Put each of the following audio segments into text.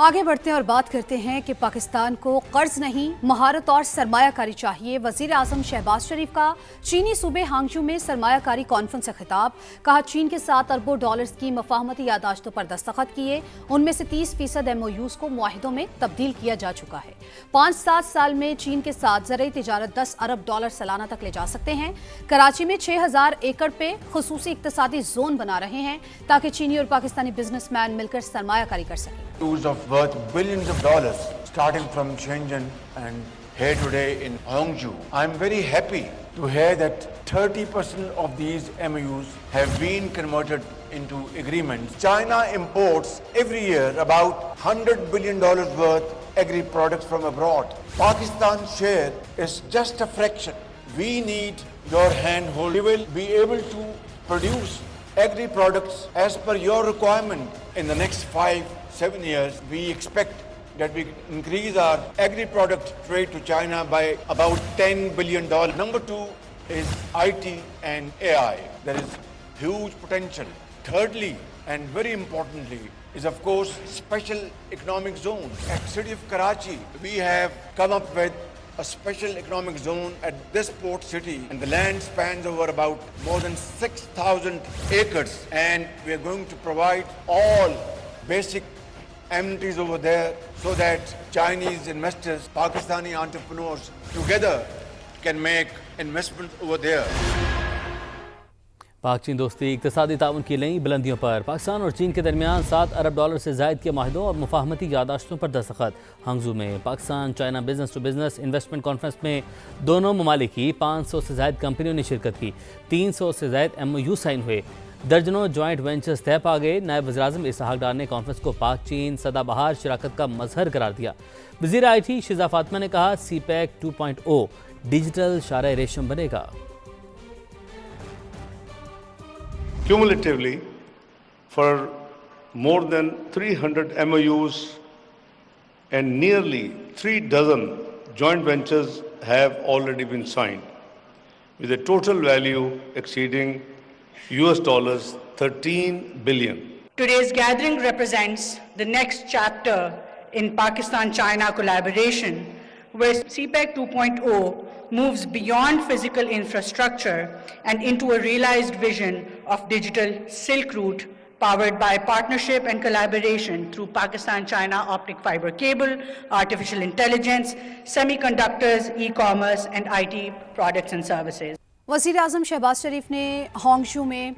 آگے بڑھتے ہیں اور بات کرتے ہیں کہ پاکستان کو قرض نہیں مہارت اور سرمایہ کاری چاہیے۔ وزیر اعظم شہباز شریف کا چینی صوبے ہانگجو میں سرمایہ کاری کانفرنس سے خطاب۔ کہا چین کے ساتھ اربوں ڈالرز کی مفاہمتی یادداشتوں پر دستخط کیے، ان میں سے 30% MOUs کو معاہدوں میں تبدیل کیا جا چکا ہے۔ 5-7 سال میں چین کے ساتھ زرعی تجارت $10 ارب سالانہ تک لے جا سکتے ہیں۔ کراچی میں 6000 ایکڑ پہ خصوصی اقتصادی زون بنا رہے ہیں تاکہ چینی اور پاکستانی بزنس مین مل کر سرمایہ کاری کر سکیں۔ Worth billions of dollars, starting from Shenzhen and here today in Hangzhou. I'm very happy to hear that 30% of these MOUs have been converted into agreements. China imports every year about $100 billion worth agri products from abroad. Pakistan's share is just a fraction. We need your handhold. We will be able to produce agri products as per your requirement in the next 5-7 years. We expect that we increase our agri-product trade to China by about $10 billion. Number 2 is IT and AI. There is huge potential. Thirdly, and very importantly, is of course special economic zones. At City of Karachi, we have come up with a special economic zone at this port city, and the land spans over about more than 6,000 acres, and we are going to provide all basic amenities over there so that Chinese investors, Pakistani entrepreneurs together can make investments over there. پاک چین دوستی اقتصادی تعاون کی نئی بلندیوں پر پاکستان اور چین کے درمیان $7 ارب سے زائد کے معاہدوں اور مفاہمتی یادداشتوں پر دستخط۔ ہانگزو میں Pakistan China business to business investment conference میں دونوں ممالک کی 500 سے زائد کمپنیوں نے شرکت کی، 300 سے زائد MOU سائن ہوئے، درجنوں جوائنٹ وینچرز طے پا گئے۔ نائب وزیر اعظم اسحاق ڈار نے کانفرنس کو پاک چین سدا بہار شراکت کا مظہر قرار دیا۔ وزیر IT شیزا فاطمہ نے کہا CPEC 2.0 ڈیجیٹل شارع ریشم بنے گا۔ Cumulatively, for more than 300 MOUs and nearly 36 joint ventures have already been signed, with a total value exceeding $13 billion. Today's gathering represents the next chapter in Pakistan-China collaboration, where CPEC 2.0 moves beyond physical infrastructure and into a realized vision of digital Silk Route powered by partnership and collaboration through Pakistan-China optic fiber cable, artificial intelligence, semiconductors, e-commerce and IT products and services. وزیر اعظم شہباز شریف نے ہانگجو میں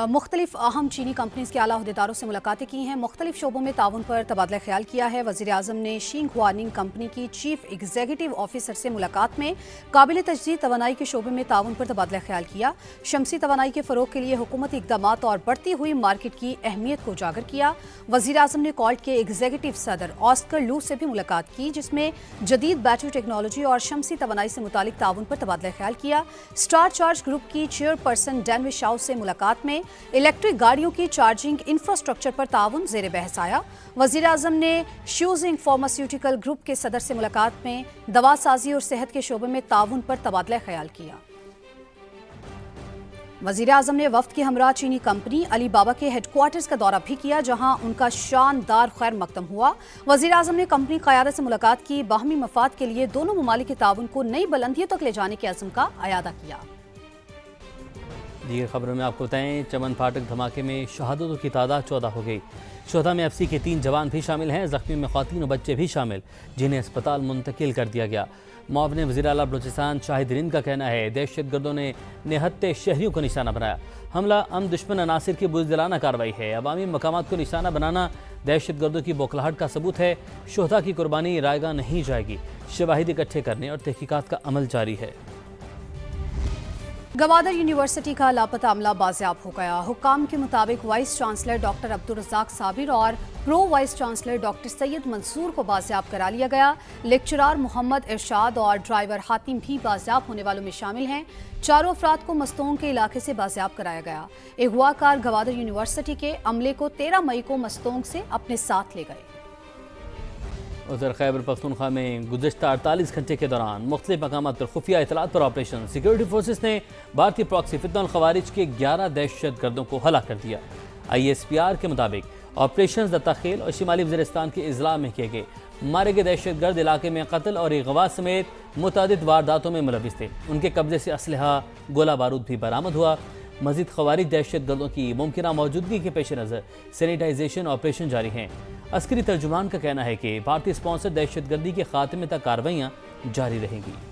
مختلف اہم چینی companies کے اعلیٰ عہدیداروں سے ملاقاتیں کی ہیں، مختلف شعبوں میں تعاون پر تبادلہ خیال کیا ہے۔ وزیر اعظم نے شینگ ہوا ننگ کمپنی کی چیف ایگزیکٹو آفیسر سے ملاقات میں قابل تجدید توانائی کے شعبے میں تعاون پر تبادلہ خیال کیا، شمسی توانائی کے فروغ کے لیے حکومتی اقدامات اور بڑھتی ہوئی مارکیٹ کی اہمیت کو اجاگر کیا۔ وزیر اعظم نے کالٹ کے ایگزیکٹو صدر آسکر لو سے بھی ملاقات کی، جس میں جدید بیٹری ٹیکنالوجی اور شمسی توانائی سے متعلق تعاون پر تبادلہ خیال کیا۔ اسٹار چارج گروپ کی چیئرپرسن ڈینوش شاؤ سے ملاقات میں الیکٹرک گاڑیوں کی چارجنگ انفراسٹرکچر پر تعاون زیر بحث آیا۔ وزیر اعظم نے شیوزنگ فارماسیوٹیکل گروپ کے صدر سے ملاقات میں دوا سازی اور صحت کے شعبے میں تعاون پر تبادلہ خیال کیا۔ وزیر اعظم نے وفد کے ہمراہ چینی کمپنی علی بابا کے ہیڈ کوارٹرز کا دورہ بھی کیا، جہاں ان کا شاندار خیر مقدم ہوا۔ وزیر اعظم نے کمپنی قیادت سے ملاقات کی، باہمی مفاد کے لیے دونوں ممالک کے تعاون کو نئی بلندیوں تک لے جانے کے عزم کا اعادہ کیا۔ دیگر خبروں میں آپ کو بتائیں، چمن پھاٹک دھماکے میں شہادتوں کی تعداد 14 ہو گئی۔ شہداء میں FC کے 3 جوان بھی شامل ہیں، زخمیوں میں خواتین و بچے بھی شامل، جنہیں اسپتال منتقل کر دیا گیا۔ معاون وزیر اعلیٰ بلوچستان شاہد رند کا کہنا ہے دہشت گردوں نے نہتے شہریوں کو نشانہ بنایا، حملہ دشمن عناصر کی بزدلانہ کارروائی ہے، عوامی مقامات کو نشانہ بنانا دہشت گردوں کی بوکھلاہٹ کا ثبوت ہے، شہداء کی قربانی رائے گاہ نہیں جائے گی، شواہد اکٹھے کرنے اور تحقیقات کا عمل جاری ہے۔ گوادر یونیورسٹی کا لاپتہ عملہ بازیاب ہو گیا۔ حکام کے مطابق وائس چانسلر ڈاکٹر عبدالرزاق صابر اور پرو وائس چانسلر ڈاکٹر سید منصور کو بازیاب کرا لیا گیا۔ لیکچرار محمد ارشاد اور ڈرائیور حاتم بھی بازیاب ہونے والوں میں شامل ہیں۔ چاروں افراد کو مستونگ کے علاقے سے بازیاب کرایا گیا۔ اغوا کار گوادر یونیورسٹی کے عملے کو 13 مئی کو مستونگ سے اپنے ساتھ لے گئے۔ ادھر خیبر پختونخوا میں گزشتہ 48 گھنٹے کے دوران مختلف مقامات پر خفیہ اطلاعات پر آپریشن، سیکیورٹی فورسز نے بھارتی پراکسی فتنہ الخوارج کے 11 دہشت گردوں کو ہلاک کر دیا۔ ISPR کے مطابق آپریشن دتاخیل اور شمالی وزیرستان کے اضلاع میں کیے گئے۔ مارے گئے دہشت گرد علاقے میں قتل اور اغوا سمیت متعدد وارداتوں میں ملوث تھے۔ ان کے قبضے سے اسلحہ گولہ بارود بھی برآمد ہوا۔ مزید خوارج دہشت گردوں کی ممکنہ موجودگی کے پیش نظر سینیٹائزیشن آپریشن جاری ہیں۔ عسکری ترجمان کا کہنا ہے کہ بھارتی اسپانسر دہشت گردی کے خاتمے تک کارروائیاں جاری رہیں گی۔